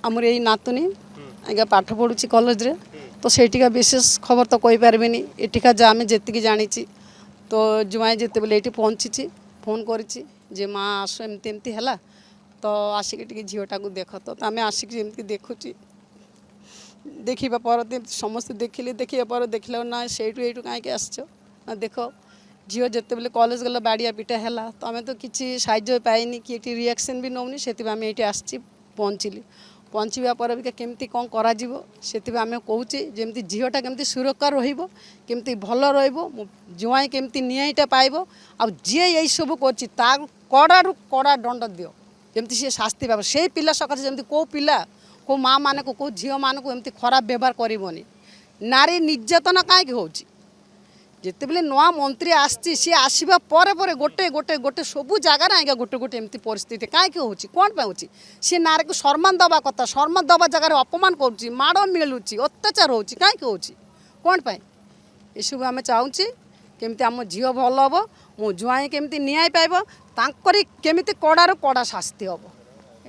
आमर यही नातुनी आज्ञा पाठ पढ़ुची कॉलेज रे तो सेठिका विशेष खबर तो कही पारबेनी एठिका जा आम जी जानी तो जुआई जिते बेले ये पहुँची फोन करी जे माँ आस एमती एमती है तो आसिक झीटा को देख तो आम आसिक एमती देखुची देखा पर समस्त देखिले देखा पर देखल ना से कहीं आस देख झील जिते बेले कॉलेज गला बाड़िया पिटा है तो आम तो किसी साहय पाइनि कि ये रिएक्शन भी नौनी से आम ये आसी पहुँचली पहुँचवा पर भी केमती कौन करा से आम कौचे जमी झीटा केमती सुरक्षा रमती भल रुआई केमती न्यायटा पाइब आ जी यही सब कर कड़ा कड़ा दंड दियो जमी सी शास्ति पाब से पिला सकाशे जमी कौ पिला कौ माँ मान को कौ झील मान को एमती खराब व्यवहार करनी नारी निर्यातना कहीं हो जिते बेले नुआ मंत्री आसी सी आसवा पर गोटे गोटे गोटे सबू जगार आज्ञा गोटे गोटे एमती परिस्थिति कहीं हो कौन पे हो सी नारी को सम्मान दवा कथा सम्मान दवा जगार अपमान कर माड़ मिलूँ अत्याचार हो कहीं हो कौन पाई ये सब आम चाहूँगी केमती आम झील भल हम मो जुआई केमती न्याय पाइब तांकरी केमिति कड़ारू कड़ा शास्ति हम।